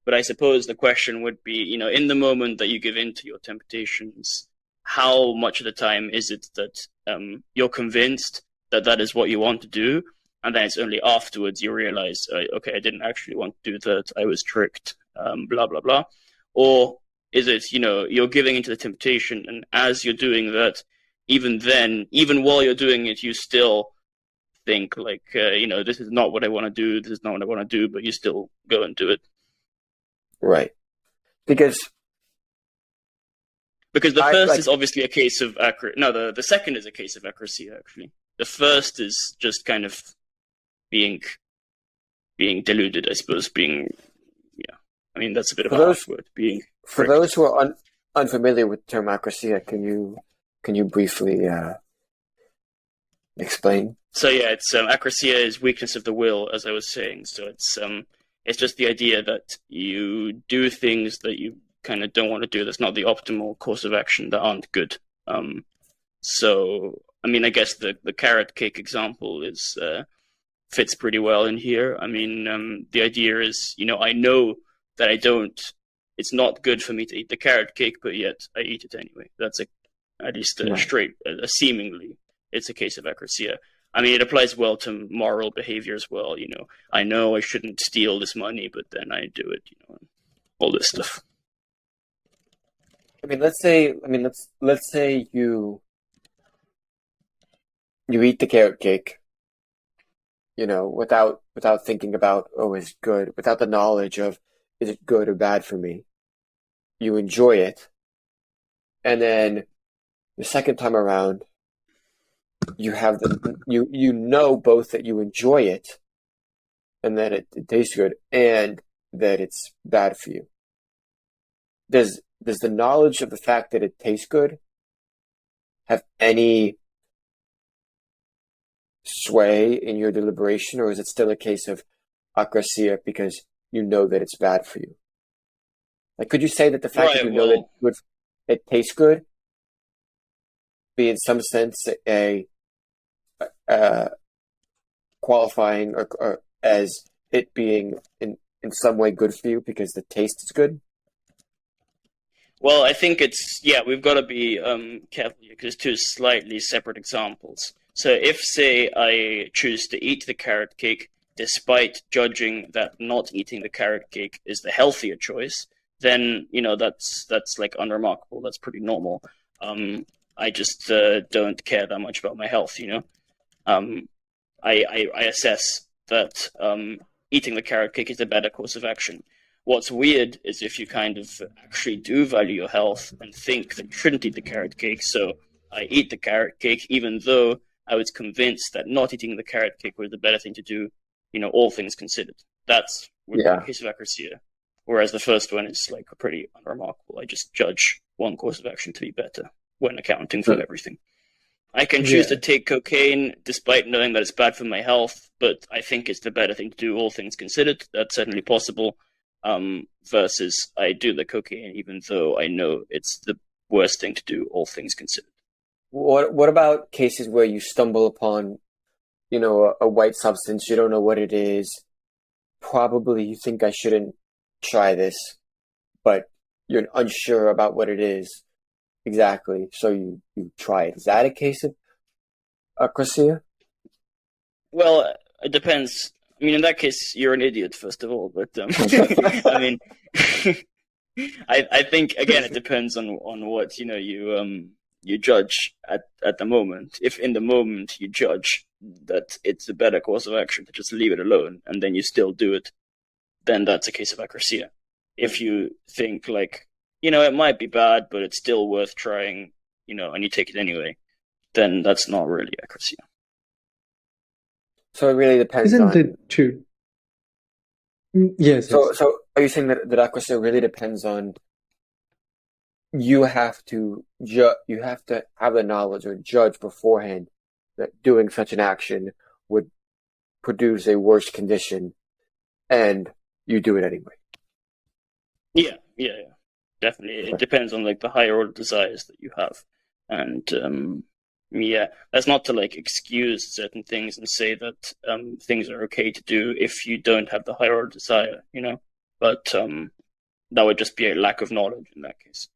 But I suppose the question would be, in the moment that you give in to your temptations, how much of the time is it that you're convinced that that is what you want to do, and then it's only afterwards you realize, okay, I didn't actually want to do that, I was tricked, blah blah blah, or is it, you're giving into the temptation, and as you're doing that, even then, even while you're doing it, you still think like, this is not what I want to do, this is not what I want to do, but you still go and do it. Right. Because the first is obviously a case of the second is a case of accuracy, actually. The first is just kind of being deluded, I suppose. I mean, that's a bit of a harsh word. For those who are unfamiliar with the term akrasia, can you briefly explain? So yeah, it's akrasia is weakness of the will, as I was saying. So it's just the idea that you do things that you kind of don't want to do. That's not the optimal course of action. That aren't good. So I mean, I guess the carrot cake example fits pretty well in here. I mean, the idea is, I know that it's not good for me to eat the carrot cake, but yet I eat it anyway. That's at least seemingly, it's a case of akrasia. I mean, it applies well to moral behavior as well. I know I shouldn't steal this money, but then I do it. All this stuff. I mean, let's say you eat the carrot cake, without thinking about, oh, is it good, without the knowledge of, is it good or bad for me? You enjoy it, and then the second time around, you have you know both that you enjoy it, and that it tastes good, and that it's bad for you. Does the knowledge of the fact that it tastes good have any sway in your deliberation, or is it still a case of akrasia because you know that it's bad for you? Like, could you say that the fact that you know that it tastes good be in some sense a qualifying or as it being in some way good for you because the taste is good? Well, I think we've got to be careful here because two slightly separate examples. So if, say, I choose to eat the carrot cake despite judging that not eating the carrot cake is the healthier choice, then, that's like unremarkable. That's pretty normal. I just don't care that much about my health, I assess that eating the carrot cake is the better course of action. What's weird is if you kind of actually do value your health and think that you shouldn't eat the carrot cake, so I eat the carrot cake even though I was convinced that not eating the carrot cake was the better thing to do, all things considered. That's the case of akrasia. Whereas the first one is like pretty unremarkable. I just judge one course of action to be better when accounting for everything. I can choose to take cocaine despite knowing that it's bad for my health, but I think it's the better thing to do, all things considered. That's certainly possible. Versus I do the cocaine even though I know it's the worst thing to do, all things considered. What about cases where you stumble upon, a white substance, you don't know what it is, probably you think I shouldn't try this, but you're unsure about what it is exactly, so you try it. Is that a case of akrasia? Well, it depends. I mean, in that case, you're an idiot, first of all. But I mean, I think again, it depends on what you judge at the moment. If in the moment you judge that it's a better course of action to just leave it alone, and then you still do it, then that's a case of akrasia. If you think like, it might be bad, but it's still worth trying, and you take it anyway, then that's not really akrasia. So it really depends. Isn't it true? Yes. So are you saying that akrasia really depends on you have to have the knowledge or judge beforehand that doing such an action would produce a worse condition, and you do it anyway? Yeah, definitely. It depends on like the higher order desires that you have, and that's not to like excuse certain things and say that things are okay to do if you don't have the higher order desire, But that would just be a lack of knowledge in that case.